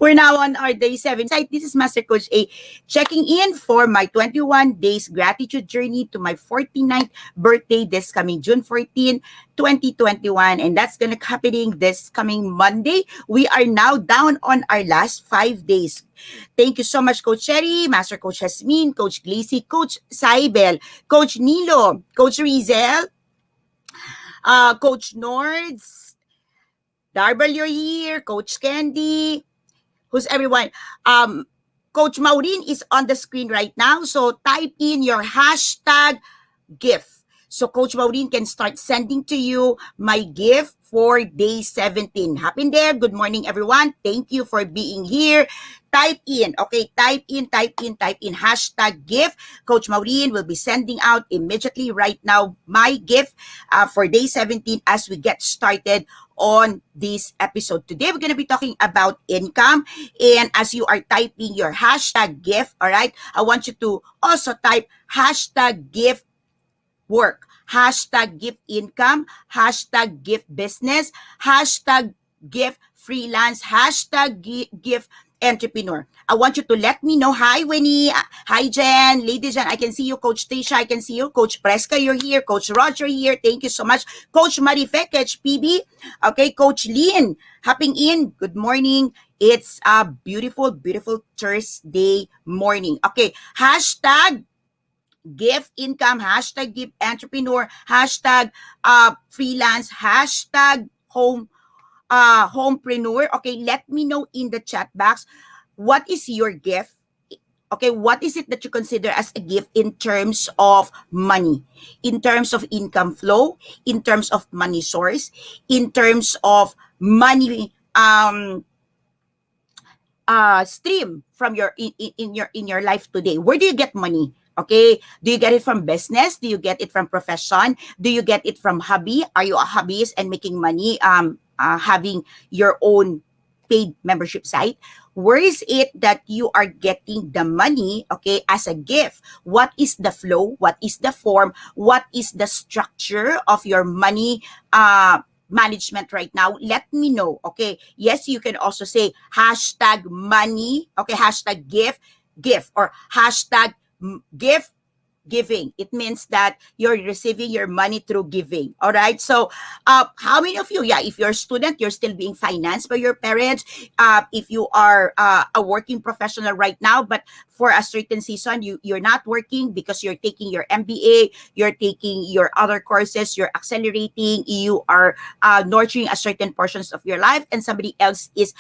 We're now on our day 7 site. This is Master Coach A checking in for my 21 days gratitude journey to my 49th birthday this coming June 14, 2021. And that's going to happening this coming Monday. We are now down on our last 5 days. Thank you so much, Coach Sherry, Master Coach Jasmine, Coach Glacy, Coach Saibel, Coach Nilo, Coach Rizel, Coach Nords, Darbel, you're here, Coach Candy, who's everyone. Coach Maureen is on the screen right now. So type in your hashtag gift. So Coach Maureen can start sending to you my gift for day 17. Happy there. Good morning, everyone. Thank you for being here. Type in, okay? Type in hashtag gift. Coach Maureen will be sending out immediately right now my gift for day 17 as we get started on this episode. Today, we're going to be talking about income. And as you are typing your hashtag gift, all right, I want you to also type hashtag gift work, hashtag gift income, hashtag gift business, hashtag gift freelance, hashtag gift entrepreneur. I want you to let me know. Hi, Winnie. Hi, Jen. Lady Jen, I can see you. Coach Tisha, I can see you. Coach Preska, you're here. Coach Roger here. Thank you so much. Coach Marifek, HPB. Okay, Coach Lynn, hopping in. Good morning. It's a beautiful, beautiful Thursday morning. Okay, hashtag gift income, hashtag gift entrepreneur, hashtag freelance, hashtag homepreneur. Okay, let me know in the chat box, what is your gift? Okay, what is it that you consider as a gift in terms of money, in terms of income flow, in terms of money source, in terms of money stream from your in your life today? Where do you get money? Okay, do you get it from business? Do you get it from profession? Do you get it from hobby? Are you a hobbyist and making money having your own paid membership site? Where is it that you are getting the money, okay, as a gift? What is the flow? What is the form? What is the structure of your money management right now? Let me know, okay? Yes, you can also say hashtag money, okay, hashtag gift, or hashtag gift giving. It means that you're receiving your money through giving. All right. So how many of you, yeah, if you're a student, you're still being financed by your parents. If you are a working professional right now, but for a certain season, you're not working because you're taking your MBA, you're taking your other courses, you're accelerating, you are nurturing a certain portions of your life, and somebody else is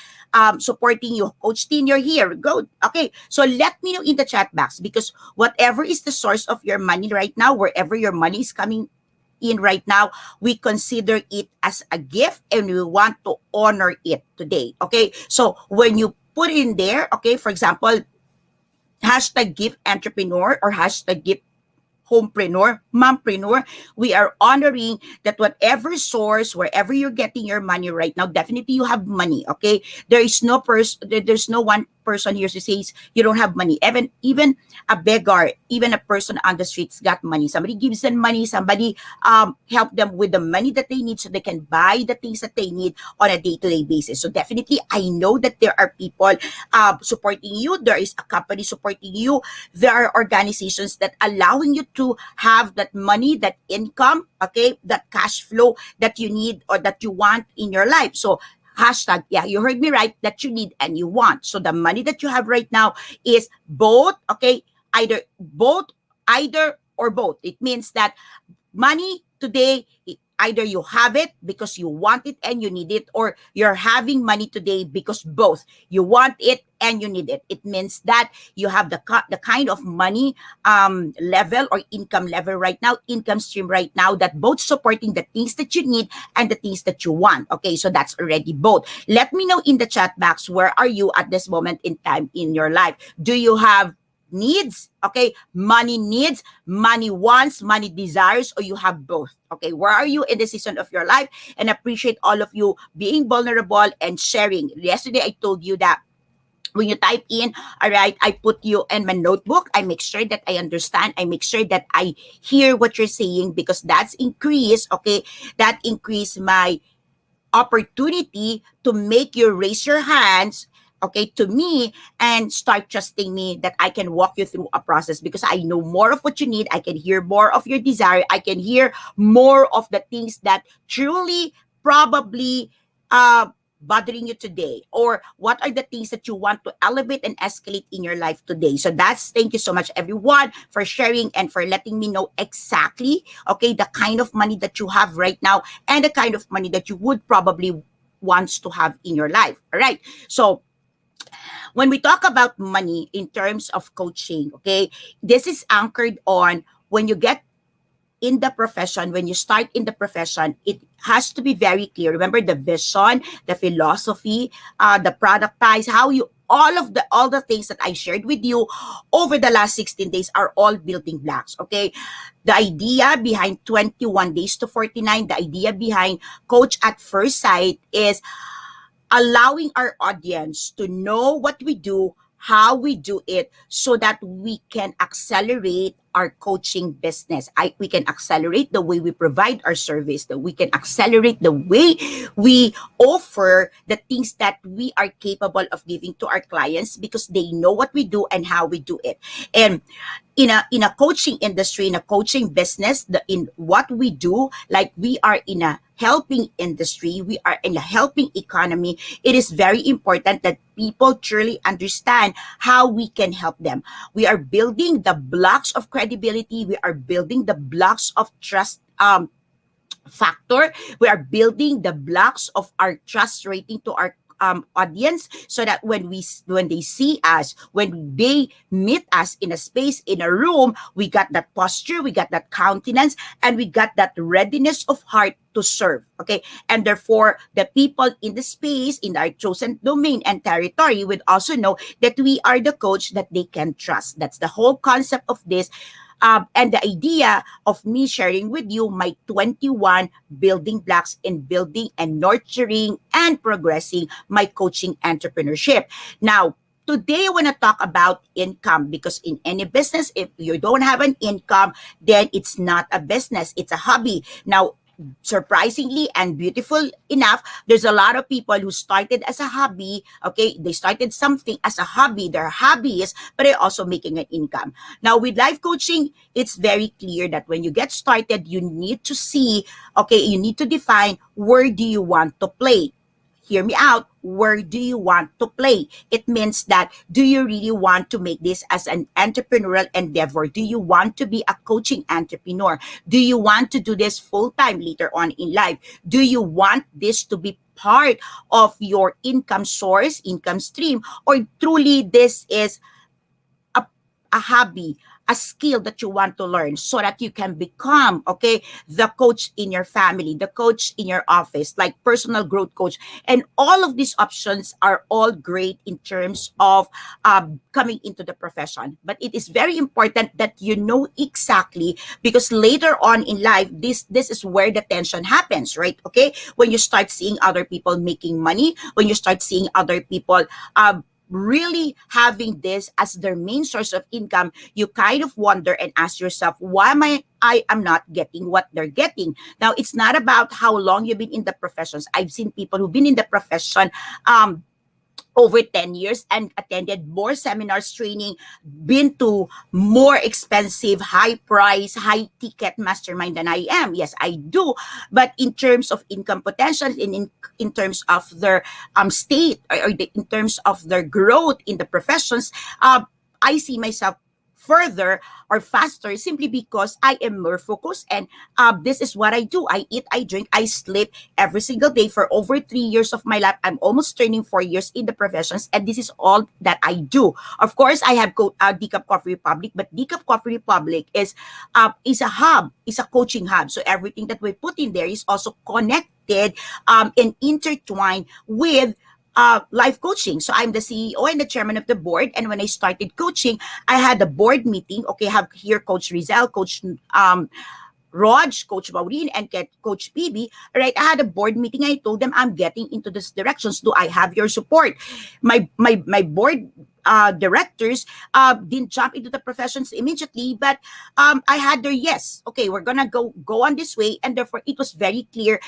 supporting you. Coach Teen, you're here. Go. Okay. So let me know in the chat box, because whatever is the source of your money right now, wherever your money is coming in right now, we consider it as a gift and we want to honor it today. Okay. So when you put in there, okay, for example, hashtag gift entrepreneur or hashtag gift homepreneur, mompreneur, we are honoring that whatever source, wherever you're getting your money right now, definitely you have money, okay? There's no one person here who says you don't have money. Even a beggar, even a person on the streets got money. Somebody gives them money, somebody help them with the money that they need so they can buy the things that they need on a day-to-day basis. So definitely, I know that there are people supporting you. There is a company supporting you. There are organizations that allowing you to have that money, that income, okay, that cash flow that you need or that you want in your life. So hashtag, yeah, you heard me right, that you need and you want. So the money that you have right now is both, okay, either or both. It means that money today, either you have it because you want it and you need it, or you're having money today because both you want it and you need it. It means that you have the kind of money level or income level right now, income stream right now, that both supporting the things that you need and the things that you want. Okay, so that's already both. Let me know in the chat box, where are you at this moment in time in your life? Do you have needs, okay, money needs, money wants, money desires, or you have both? Okay, where are you in the season of your life? And appreciate all of you being vulnerable and sharing. Yesterday I told you that when you type in, all right, I put you in my notebook. I make sure that I understand. I make sure that I hear what you're saying, because that's increase, okay, that increase my opportunity to make you raise your hands okay, to me, and start trusting me that I can walk you through a process because I know more of what you need. I can hear more of your desire. I can hear more of the things that truly probably uh bothering you today, or what are the things that you want to elevate and escalate in your life today. So that's, thank you so much everyone for sharing and for letting me know exactly, okay, the kind of money that you have right now and the kind of money that you would probably wants to have in your life. All right. So when we talk about money in terms of coaching, okay, this is anchored on when you get in the profession, when you start in the profession, it has to be very clear. Remember the vision, the philosophy, the productize, how you, all the things that I shared with you over the last 16 days are all building blocks. Okay. The idea behind 21 days to 49, the idea behind Coach at First Sight is allowing our audience to know what we do, how we do it, so that we can accelerate our coaching business. We can accelerate the way we provide our service, that we can accelerate the way we offer the things that we are capable of giving to our clients because they know what we do and how we do it. And in a coaching industry, in a coaching business, in what we do, like we are in a helping industry, we are in a helping economy, it is very important that people truly understand how we can help them. We are building the blocks of credibility, we are building the blocks of trust factor, we are building the blocks of our trust rating to our audience, so that when they see us, when they meet us in a space, in a room, we got that posture, we got that countenance, and we got that readiness of heart to serve. Okay. And therefore, the people in the space, in our chosen domain and territory, would also know that we are the coach that they can trust. That's the whole concept of this. And the idea of me sharing with you my 21 building blocks in building and nurturing and progressing my coaching entrepreneurship. Now, today I want to talk about income, because in any business, if you don't have an income, then it's not a business, it's a hobby. Now, surprisingly and beautiful enough, there's a lot of people who started as a hobby. Okay, they started something as a hobby, their hobbies, but they're also making an income. Now, with life coaching, it's very clear that when you get started, you need to see, okay, you need to define, where do you want to play? Hear me out. Where do you want to play? It means that, do you really want to make this as an entrepreneurial endeavor? Do you want to be a coaching entrepreneur? Do you want to do this full time later on in life? Do you want this to be part of your income source, income stream, or truly this is a, a hobby, a skill that you want to learn so that you can become, okay, the coach in your family, the coach in your office, like personal growth coach. And all of these options are all great in terms of coming into the profession. But it is very important that you know exactly, because later on in life, this is where the tension happens, right? Okay, when you start seeing other people making money, when you start seeing other people really having this as their main source of income, you kind of wonder and ask yourself, why I am not getting what they're getting? Now, it's not about how long you've been in the professions. I've seen people who've been in the profession over 10 years and attended more seminars, training, been to more expensive, high price, high ticket mastermind than I am. Yes, I do. But in terms of income potential, in terms of their state, in terms of their growth in the professions, I see myself further or faster simply because I am more focused, and this is what I do. I eat, I drink, I sleep every single day for over 3 years of my life. I'm almost turning 4 years in the professions, and this is all that I do. Of course, I have Decaf Coffee Republic, but Decaf Coffee Republic is a hub, is a coaching hub. So everything that we put in there is also connected and intertwined with life coaching. So I'm the CEO and the chairman of the board. And when I started coaching, I had a board meeting. Okay, I have here Coach Rizal, Coach Raj, Coach Maureen, and Coach PB. Right, I had a board meeting. I told them I'm getting into this directions. Do I have your support? My board directors didn't jump into the professions immediately, but I had their yes. Okay, we're gonna go on this way, and therefore it was very clear,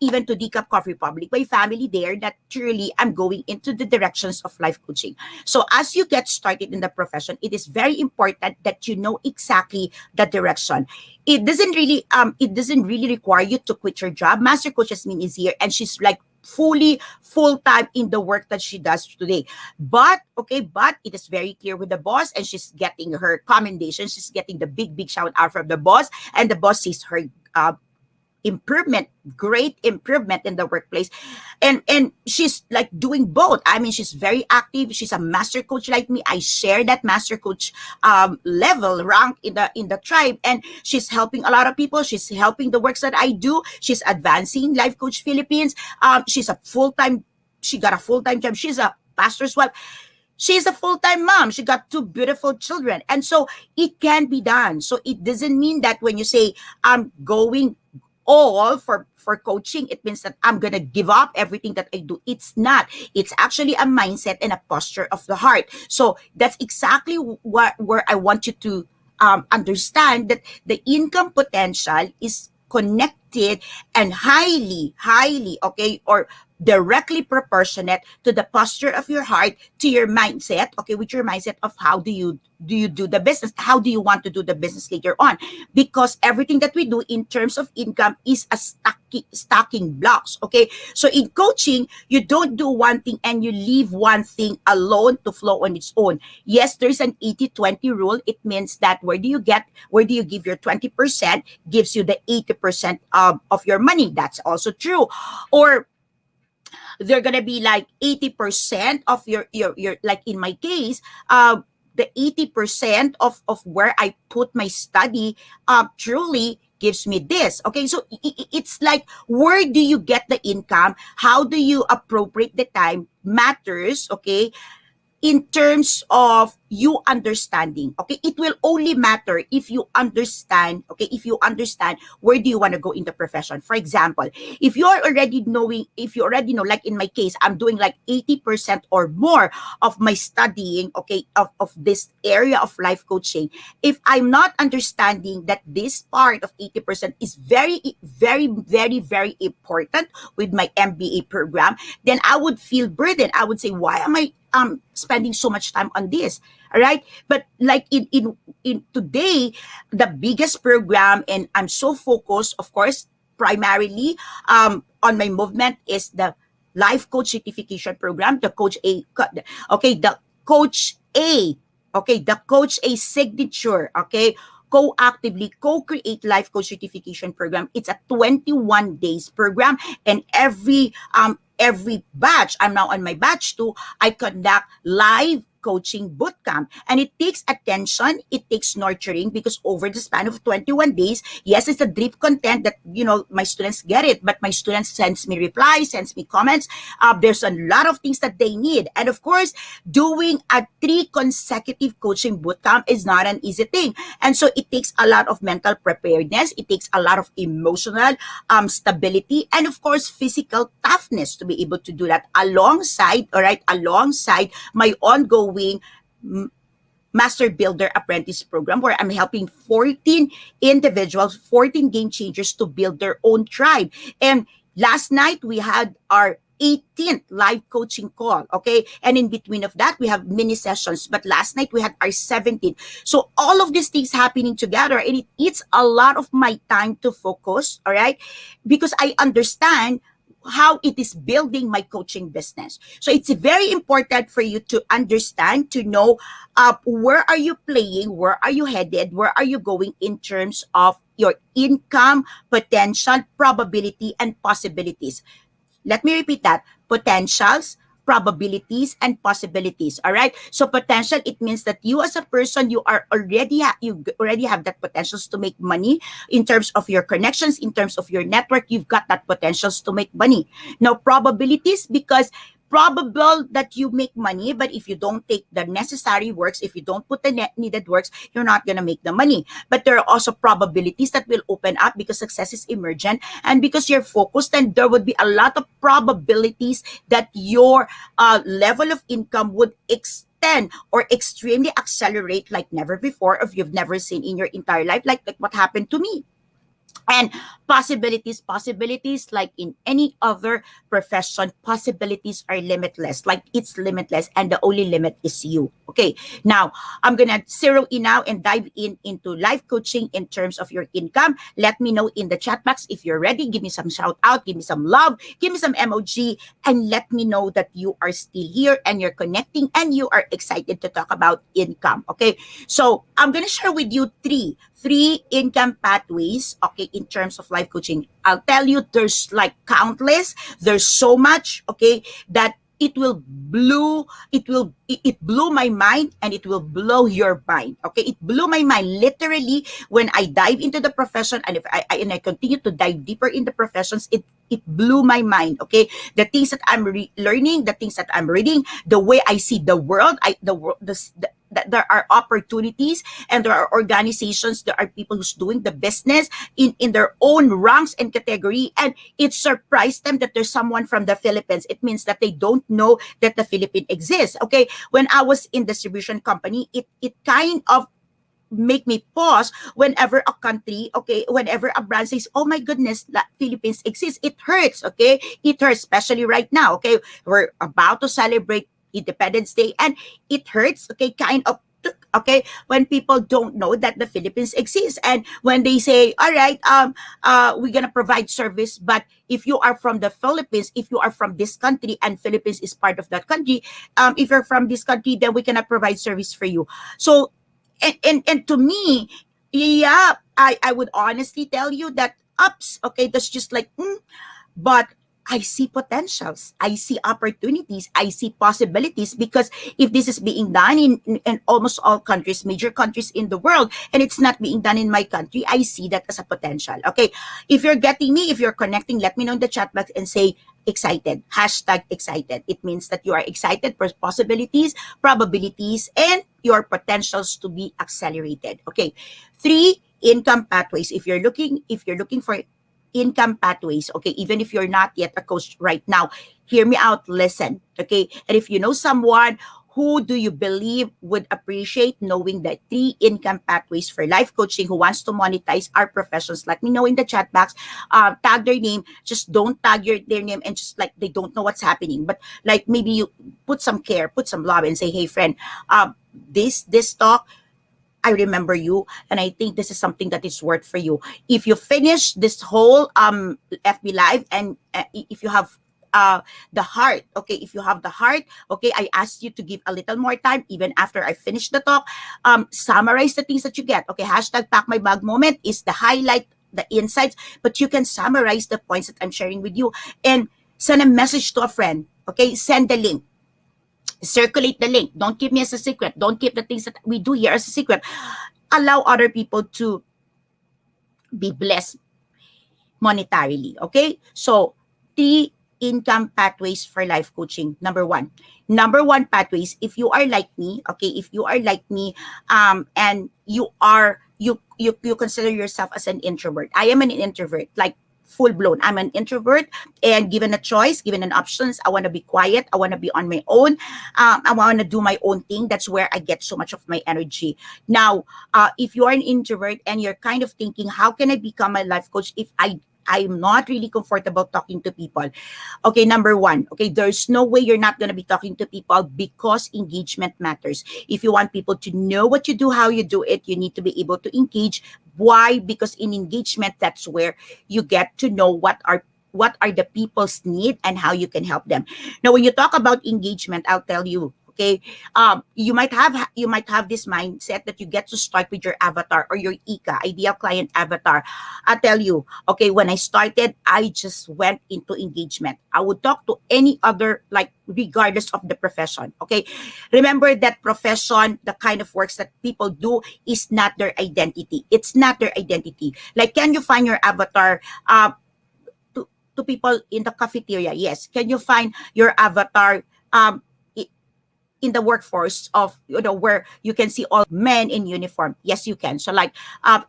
even to Decaf Coffee Republic, my family there, that truly I'm going into the directions of life coaching. So as you get started in the profession, it is very important that you know exactly the direction. It doesn't really require you to quit your job. Master Coach Jasmine is here, and she's like fully full time in the work that she does today. But it is very clear with the boss, and she's getting her commendation. She's getting the big shout out from the boss, and the boss sees her improvement, great improvement in the workplace. And she's like doing both. I mean, she's very active. She's a master coach like me. I share that master coach level rank in the tribe, and she's helping a lot of people. She's helping the works that I do. She's advancing Life Coach Philippines. She's a full-time, she got a full-time job. She's a pastor's wife. She's a full-time mom. She got two beautiful children. And so it can be done. So it doesn't mean that when you say I'm going all for coaching, it means that I'm gonna give up everything that I do. It's not. It's actually a mindset and a posture of the heart. So that's exactly where I want you to understand that the income potential is connected and highly, okay, or directly proportionate to the posture of your heart, to your mindset, okay, with your mindset of how do you do the business, how do you want to do the business later on, because everything that we do in terms of income is a stacking blocks, okay. So in coaching, you don't do one thing and you leave one thing alone to flow on its own. Yes, there's an 80-20 rule. It means that where do you give your 20% gives you the 80% of your money. That's also true. Or they're gonna be like 80% of your like in my case, the 80% of where I put my study truly gives me this. Okay, so it's like, where do you get the income? How do you appropriate the time matters, okay, in terms of you understanding. Okay, it will only matter if you understand. Okay, if you understand where do you want to go in the profession. For example, if you already know, like in my case, I'm doing like 80% or more of my studying, okay, of this area of life coaching. If I'm not understanding that this part of 80% is very important with my MBA program, then I would feel burdened. I would say, why am I spending so much time on this? All right, but like in today, the biggest program, and I'm so focused, of course, primarily on my movement, is the life coach certification program, the coach A. Okay, the coach A. Okay, the coach A signature. Okay, co-actively co-create life coach certification program. It's a 21 days program, and every batch, I'm now on my batch 2, I conduct live coaching bootcamp, and it takes attention, it takes nurturing, because over the span of 21 days, yes, it's a drip content that my students get it, but my students sends me replies, sends me comments. There's a lot of things that they need, and of course, doing a 3 consecutive coaching bootcamp is not an easy thing, and so it takes a lot of mental preparedness, it takes a lot of emotional stability, and of course, physical toughness to be able to do that alongside my ongoing Master Builder Apprentice program, where I'm helping 14 individuals, 14 game changers to build their own tribe. And last night we had our 18th live coaching call, okay? And in between of that, we have mini sessions. But last night we had our 17th. So all of these things happening together, and it eats a lot of my time to focus, all right? Because I understand how it is building my coaching business. So it's very important for you to understand, to know where are you playing, where are you headed, where are you going in terms of your income, potential, probability, and possibilities. Let me repeat that. Potentials, probabilities, and possibilities. All right. So potential, it means that you as a person, you already have that potentials to make money in terms of your connections, in terms of your network. You've got that potentials to make money. Now, probabilities, because probable that you make money, but if you don't take the necessary works, if you don't put the needed works, you're not going to make the money. But there are also probabilities that will open up because success is emergent, and because you're focused, and there would be a lot of probabilities that your level of income would heighten or extremely accelerate like never before, if you've never seen in your entire life, like what happened to me. And possibilities like in any other profession, possibilities are limitless, like it's limitless, and the only limit is you. Okay, now I'm gonna zero in now and dive in into life coaching in terms of your income. Let me know in the chat box if you're ready. Give me some shout out, give me some love, give me some emoji, and let me know that you are still here and you're connecting and you are excited to talk about income. Okay, so I'm gonna share with you three income pathways, okay, in terms of life coaching. I'll tell you, there's like countless, there's so much, okay, that it blew my mind, and it will blow your mind. Okay, it blew my mind literally when I dive into the profession, and if I continue to dive deeper in the professions, it blew my mind. Okay, the things that I'm learning, the things that I'm reading, the way I see the world, the world, that there are opportunities, and there are organizations, there are people who's doing the business in their own ranks and category, and it surprised them that there's someone from the Philippines. It means that they don't know that the Philippines exists. Okay, when I was in distribution company, it kind of make me pause whenever a country, okay, whenever a brand says, oh my goodness, that Philippines exists. It hurts, okay? It hurts, especially right now, okay? We're about to celebrate Independence Day, and it hurts, okay, kind of, okay, when people don't know that the Philippines exists, and when they say, all right, we're gonna provide service, but if you are from the Philippines, if you are from this country, and Philippines is part of that country, if you're from this country, then we cannot provide service for you. So, and to me, yeah, I would honestly tell you that ups, okay, that's just like, but I see potentials, I see opportunities, I see possibilities, because if this is being done in almost all countries, major countries in the world, and it's not being done in my country, I see that as a potential. Okay, if you're getting me, if you're connecting, let me know in the chat box and say excited, hashtag excited. It means that you are excited for possibilities, probabilities, and your potentials to be accelerated. Okay, three income pathways. If you're looking for income pathways, okay, even if you're not yet a coach right now, hear me out, listen, okay? And if you know someone, who do you believe would appreciate knowing the three income pathways for life coaching, who wants to monetize our professions, let me know in the chat box. Tag their name, just don't tag their name and just like they don't know what's happening, but like maybe you put some care, put some love, and say, hey friend, this talk, I remember you, and I think this is something that is worth for you. If you finish this whole FB live, and if you have the heart, okay, if you have the heart, okay, I ask you to give a little more time, even after I finish the talk. Summarize the things that you get. Okay, hashtag pack my bag moment is the highlight, the insights, but you can summarize the points that I'm sharing with you, and send a message to a friend. Okay, send the link, circulate the link. Don't keep me as a secret. Don't keep the things that we do here as a secret. Allow other people to be blessed monetarily. Okay? So, three income pathways for life coaching. Number one. Number one pathways, if you are like me, okay, if you are like me, and you consider yourself as an introvert. I am an introvert, like full blown. I'm an introvert, and given a choice, given an options, I want to be quiet. I want to be on my own. I want to do my own thing. That's where I get so much of my energy. Now, if you are an introvert and you're kind of thinking, how can I become a life coach if I'm not really comfortable talking to people? Okay, number one, okay, there's no way you're not going to be talking to people, because engagement matters. If you want people to know what you do, how you do it, you need to be able to engage. Why? Because in engagement, that's where you get to know what are the people's need and how you can help them. Now, when you talk about engagement, I'll tell you, okay, you might have this mindset that you get to start with your avatar or your ICA, ideal client avatar. I tell you, okay, when I started, I just went into engagement. I would talk to any other, like regardless of the profession. Okay, remember that profession, the kind of works that people do, is not their identity. It's not their identity. Like, can you find your avatar? To people in the cafeteria? Yes. Can you find your avatar? Um, in the workforce of, where you can see all men in uniform? Yes, you can. So like,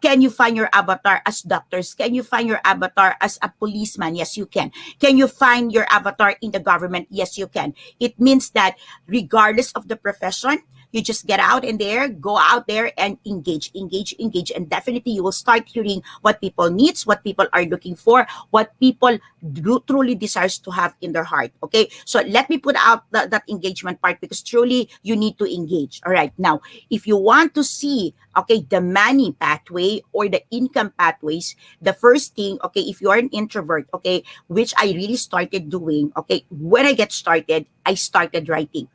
can you find your avatar as doctors? Can you find your avatar as a policeman? Yes, you can you find your avatar in the government? Yes, you can. It means that regardless of the profession, you just get out in there, go out there and engage, and definitely you will start hearing what people needs, what people are looking for, what people truly desires to have in their heart. Okay, so let me put out that engagement part, because truly you need to engage. All right, now if you want to see, okay, the money pathway or the income pathways, the first thing, okay, if you are an introvert, okay, which I really started doing, okay, when I get started, I started writing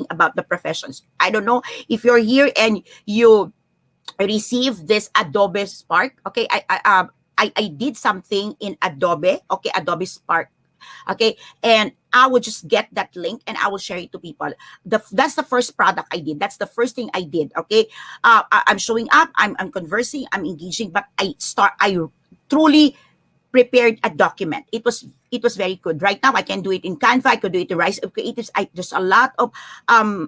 about the professions. I don't know if you're here and you receive this Adobe Spark. Okay, I did something in Adobe. Okay, Adobe Spark. Okay, and I will just get that link and I will share it to people. That's the first product I did. That's the first thing I did. Okay, I'm showing up. I'm conversing. I'm engaging. But I truly prepared a document. It was very good. Right now, I can do it in Canva. I could do it in Rise of Creatives. There's a lot of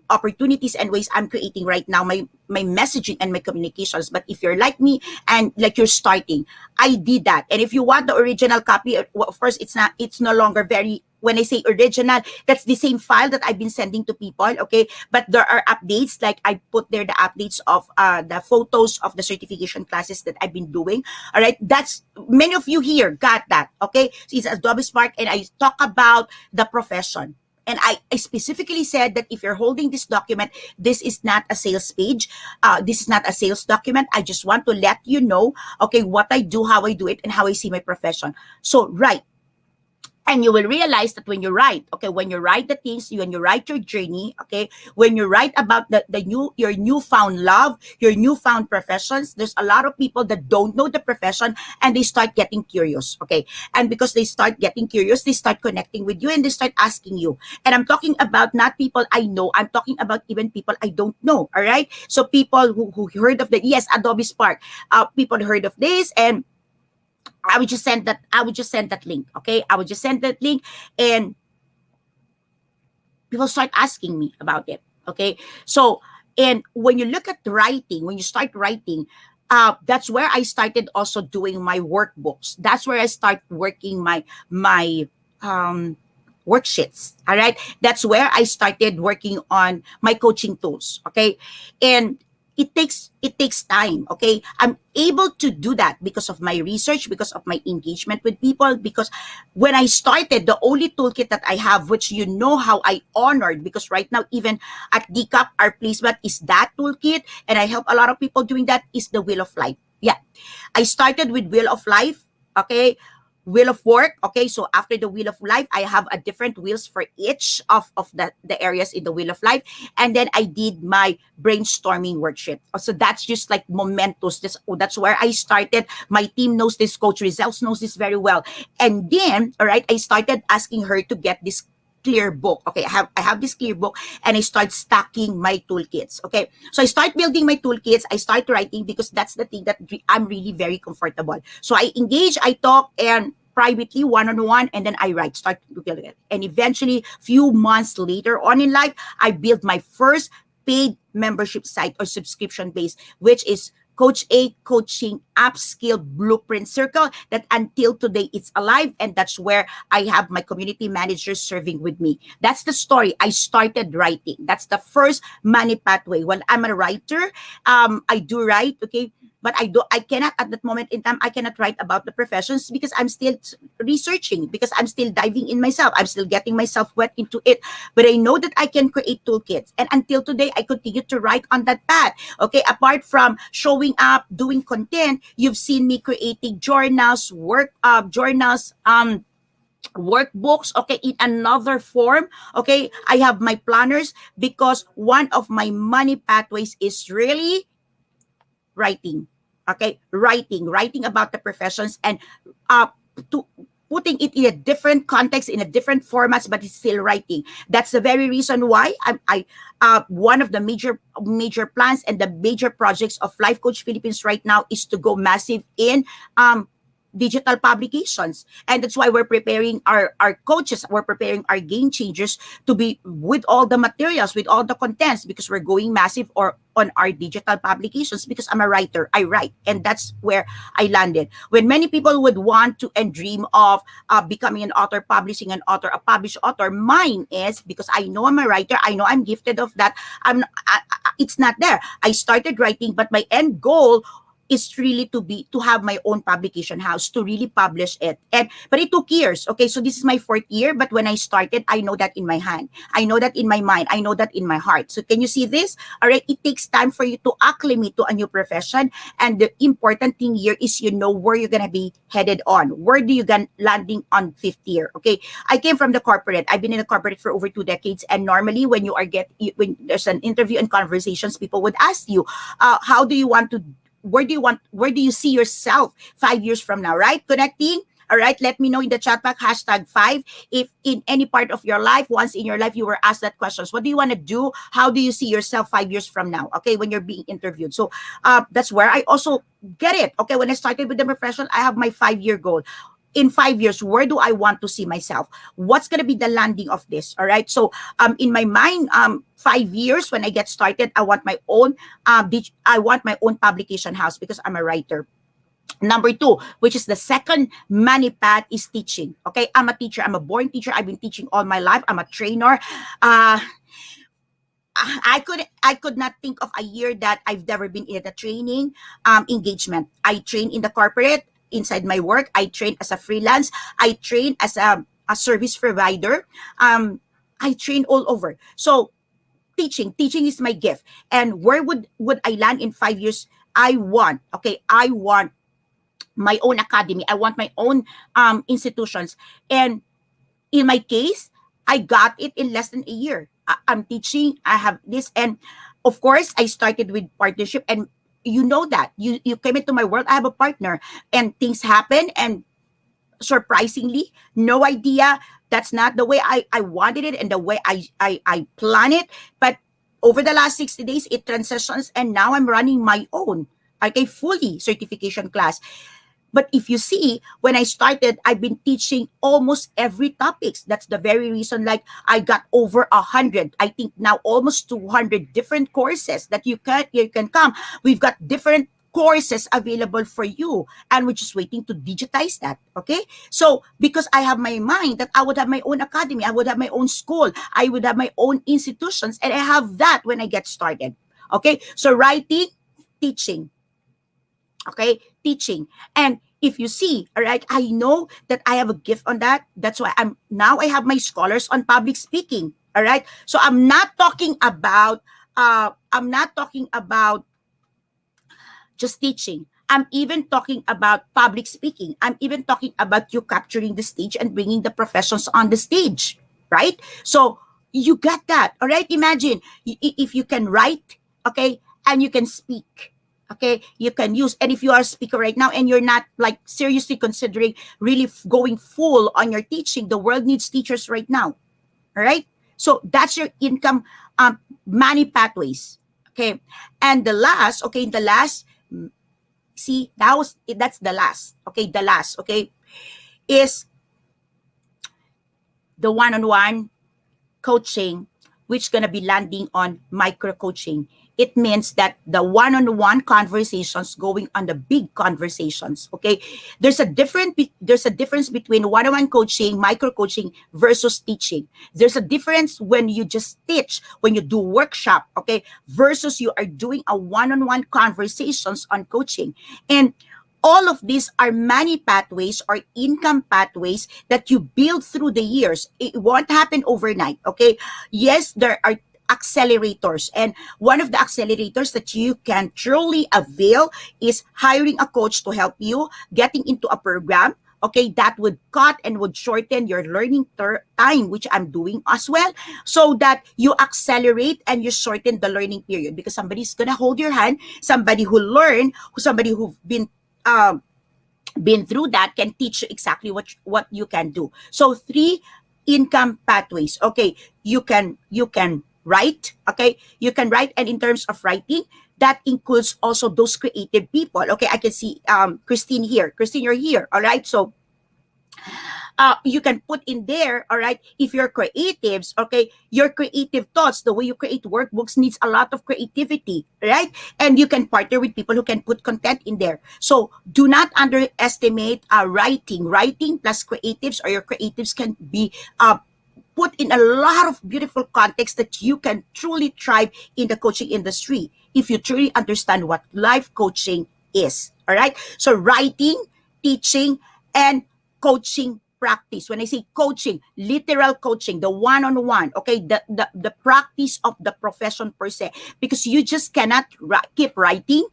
opportunities and ways I'm creating right now my messaging and my communications. But if you're like me and like you're starting, I did that. And if you want the original copy, well, of course, it's no longer very. When I say original, that's the same file that I've been sending to people, okay? But there are updates, like I put there the updates of the photos of the certification classes that I've been doing. All right, that's many of you here got that, okay? So it's Adobe Spark, and I talk about the profession. And I specifically said that if you're holding this document, this is not a sales page. This is not a sales document. I just want to let you know, okay, what I do, how I do it, and how I see my profession. So, right. And you will realize that when you write, okay, when you write the things, when you write your journey, okay, when you write about your newfound love, your newfound professions, there's a lot of people that don't know the profession and they start getting curious, okay? And because they start getting curious, they start connecting with you and they start asking you. And I'm talking about not people I know, I'm talking about even people I don't know, all right? So people who heard of yes, Adobe Spark, people heard of this, and I would just send that link. Okay. I would just send that link and people start asking me about it. Okay. So, and when you look at writing, when you start writing, that's where I started also doing my workbooks. That's where I start working my worksheets. All right. That's where I started working on my coaching tools. Okay. And it takes time. Okay. I'm able to do that because of my research, because of my engagement with people, because when I started, the only toolkit that I have, which how I honored, because right now, even at DCAP, our placement is that toolkit, and I help a lot of people doing that, is the Wheel of Life. Yeah. I started with Wheel of Life. Okay. Wheel of Work. Okay, so after the Wheel of Life, I have a different wheels for each of the areas in the Wheel of Life. And then I did my brainstorming worksheet. So that's just like momentous. That's where I started. My team knows this. Coach Results knows this very well. And then, all right, I started asking her to get this clear book. Okay, I have this clear book, and I start stacking my toolkits. Okay, so I start building my toolkits. I start writing because that's the thing that I'm really very comfortable. So I engage, I talk, and privately, one-on-one, and then I write, start to build it. And eventually, few months later on in life, I built my first paid membership site or subscription base, which is Coach A Coaching Upskill Blueprint Circle, that until today it's alive, and that's where I have my community managers serving with me. That's the story. I started writing. That's the first money pathway. When I'm a writer, I do write, okay, but I cannot at that moment in time, I cannot write about the professions because I'm still researching, because I'm still diving in myself. I'm still getting myself wet into it. But I know that I can create toolkits. And until today, I continue to write on that path. Okay, apart from showing up, doing content, you've seen me creating journals, workbooks, okay, in another form. Okay, I have my planners, because one of my money pathways is really writing. Okay, writing about the professions, and to putting it in a different context, in a different formats, but it's still writing. That's the very reason why one of the major plans and the major projects of Life Coach Philippines right now is to go massive in digital publications. And that's why we're preparing our coaches, we're preparing our game changers to be with all the materials, with all the contents, because we're going massive or on our digital publications, because I'm a writer, I write. And that's where I landed. When many people would want to and dream of becoming an author, publishing an author, a published author, mine is, because I know I'm a writer, I know I'm gifted of that. It's not there. I started writing, but my end goal is really to have my own publication house, to really publish it. And but it took years. Okay, so this is my fourth year, but when I started, I know that in my hand, I know that in my mind, I know that in my heart. So can you see this? All right, it takes time for you to acclimate to a new profession, and the important thing here is you know where you're gonna be headed on. Where do you get landing on fifth year? Okay, I came from the corporate. I've been in the corporate for over 2 decades, and normally when when there's an interview and conversations, people would ask you, how do you want to where do you see yourself 5 years from now, right? Connecting. All right, let me know in the chat box, #5, if in any part of your life, once in your life, you were asked that questions. What do you want to do? How do you see yourself 5 years from now? Okay, when you're being interviewed. So that's where I also get it. Okay, when I started with the profession, I have my 5 year goal. In 5 years, where do I want to see myself? What's going to be the landing of this? All right. So in my mind, 5 years when I get started, I want my own publication house, because I'm a writer. Number two, which is the second money path, is teaching. Okay, I'm a teacher. I'm a born teacher. I've been teaching all my life. I'm a trainer. I could not think of a year that I've never been in a training engagement. I train in the corporate inside my work. I train as a freelance. I train as a service provider. I train all over. So teaching is my gift. And where would I land in 5 years? I want my own academy. I want my own institutions. And in my case, I got it in less than a year. I'm teaching. I have this, and of course, I started with partnership. And you know that you came into my world. I have a partner, and things happen. And surprisingly, no idea. That's not the way I wanted it, and the way I plan it. But over the last 60 days, it transitions, and now I'm running my own, like a fully certification class. But if you see, when I started, I've been teaching almost every topics. That's the very reason, like, I got over 100. I think now almost 200 different courses that you can come. We've got different courses available for you, and we're just waiting to digitize that. Okay, so because I have my mind that I would have my own academy, I would have my own school, I would have my own institutions, and I have that when I get started. Okay, so writing, teaching. Okay, teaching. And if you see, all right, I know that I have a gift on that. That's why I have my scholars on public speaking. All right, so I'm not talking about just teaching. I'm even talking about public speaking. I'm even talking about you capturing the stage and bringing the professions on the stage, right? So you got that, all right? Imagine if you can write, okay, and you can speak, okay, you can use. And if you are a speaker right now and you're not like seriously considering really going full on your teaching, the world needs teachers right now, all right? So that's your income money pathways, okay? And the last, see, that's the last, okay? The last, okay, is the one-on-one coaching, which gonna be landing on micro coaching. It means that the one-on-one conversations going on the big conversations. Okay, there's a difference between one-on-one coaching, micro coaching versus teaching. There's a difference when you just teach, when you do workshop, okay, versus you are doing a one-on-one conversations on coaching. And all of these are money pathways or income pathways that you build through the years. It won't happen overnight, okay? Yes, there are accelerators, and one of the accelerators that you can truly avail is hiring a coach to help you getting into a program, okay, that would cut and would shorten your learning time, which I'm doing as well, so that you accelerate and you shorten the learning period, because somebody's gonna hold your hand, somebody who learned, somebody who've been through that can teach you exactly what you can do. So 3 income pathways. Okay, you can write. Okay, you can write, and in terms of writing, that includes also those creative people. Okay, I can see Christine here. Christine, you're here. All right. So you can put in there, all right, if you're creatives, okay, your creative thoughts, the way you create workbooks needs a lot of creativity, right? And you can partner with people who can put content in there. So do not underestimate writing plus creatives, or your creatives can be put in a lot of beautiful context that you can truly thrive in the coaching industry if you truly understand what life coaching is. All right. So writing, teaching, and coaching practice. When I say coaching, literal coaching, the one-on-one, okay, the practice of the profession per se, because you just cannot keep writing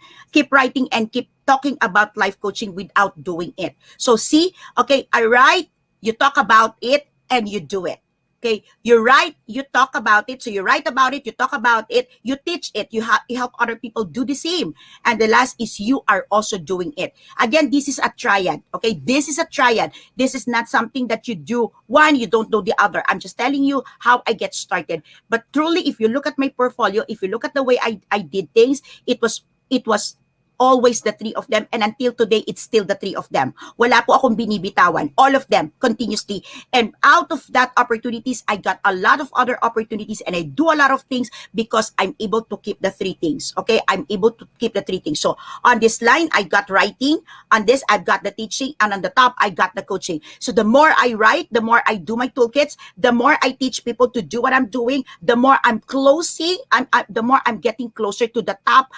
and keep talking about life coaching without doing it. So see, okay, I write, you talk about it, and you do it. Okay, you write, you talk about it. So you write about it, you talk about it, you teach it, you help other people do the same. And the last is you are also doing it. Again, this is a triad. Okay, this is a triad. This is not something that you do one, you don't know the other. I'm just telling you how I get started. But truly, if you look at my portfolio, if you look at the way I did things, it was always the three of them, and until today it's still the three of them. Wala po akong binibitawan, all of them continuously. And out of that opportunities, I got a lot of other opportunities, and I do a lot of things because I'm able to keep the three things. Okay, I'm able to keep the three things. So on this line, I got writing, on this I've got the teaching, and on the top I got the coaching. So the more I write, the more I do my toolkits, the more I teach people to do what I'm doing, the more the more I'm getting closer to the top,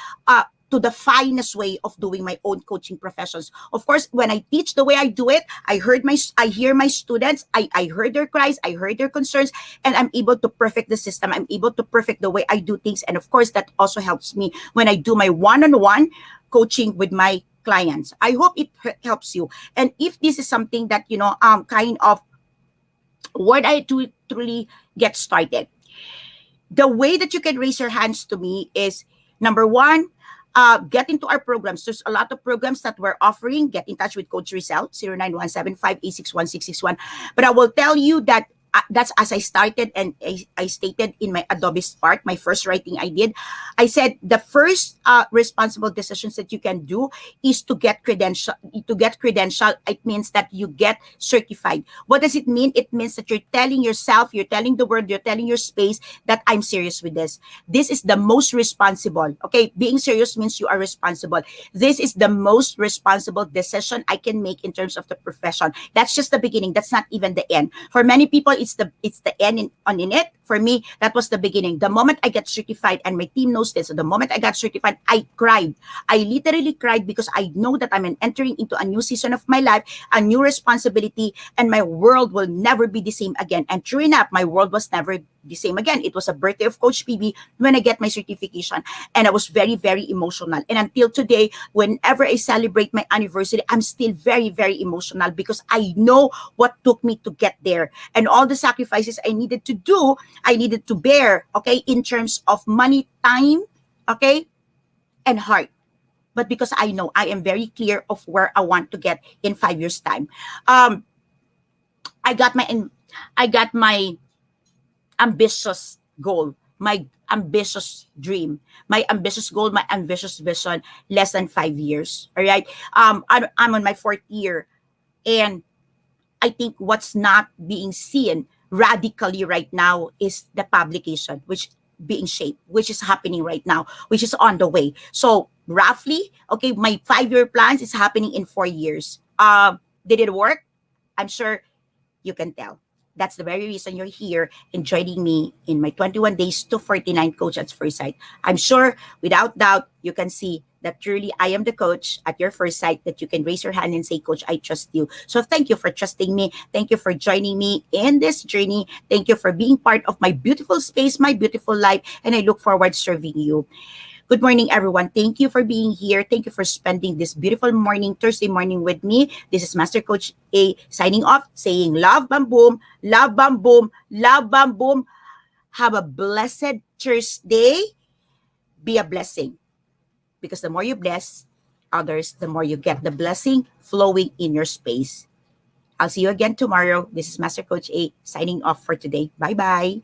to the finest way of doing my own coaching professions. Of course, when I teach the way I do it, I hear my students, I heard their cries, I heard their concerns, and I'm able to perfect the system. I'm able to perfect the way I do things. And of course, that also helps me when I do my one-on-one coaching with my clients. I hope it helps you. And if this is something that, kind of what I do truly get started, the way that you can raise your hands to me is number one, get into our programs. There's a lot of programs that we're offering. Get in touch with Coach Rizal, 0917586161. But I will tell you that that's as I started, and I stated in my Adobe Spark, my first writing I did. I said the first responsible decisions that you can do is to get credential. To get credential, it means that you get certified. What does it mean? It means that you're telling yourself, you're telling the world, you're telling your space that I'm serious with this. This is the most responsible. Okay, being serious means you are responsible. This is the most responsible decision I can make in terms of the profession. That's just the beginning. That's not even the end. For many people, it's the end in it. For me, that was the beginning. The moment I got certified, and my team knows this, so the moment I got certified, I cried. I literally cried because I know that I'm entering into a new season of my life, a new responsibility, and my world will never be the same again. And true enough, my world was never the same again. It was a birthday of Coach PB when I get my certification, and I was very, very emotional. And until today, whenever I celebrate my anniversary, I'm still very, very emotional because I know what took me to get there and all the sacrifices I needed to do, I needed to bear, okay, in terms of money, time, okay, and heart. But because I know I am very clear of where I want to get in 5 years' time. Um, I got my ambitious goal, my ambitious dream, my ambitious goal, my ambitious vision, less than 5 years. All right. I'm on my fourth year, and I think what's not being seen radically right now is the publication, which being shaped, which is happening right now, which is on the way. So roughly, okay, my 5 year plans is happening in 4 years. Did it work? I'm sure you can tell. That's the very reason you're here and joining me in my 21 days to 49 coach at first sight. I'm sure, without doubt, you can see that truly I am the coach at your first sight, that you can raise your hand and say, Coach, I trust you. So thank you for trusting me. Thank you for joining me in this journey. Thank you for being part of my beautiful space, my beautiful life, and I look forward to serving you. Good morning, everyone. Thank you for being here. Thank you for spending this beautiful morning, Thursday morning with me. This is Master Coach A signing off, saying love, bam, boom, love, bam, boom, love, bam, boom. Have a blessed Thursday. Be a blessing, because the more you bless others, the more you get the blessing flowing in your space. I'll see you again tomorrow. This is Master Coach A signing off for today. Bye-bye.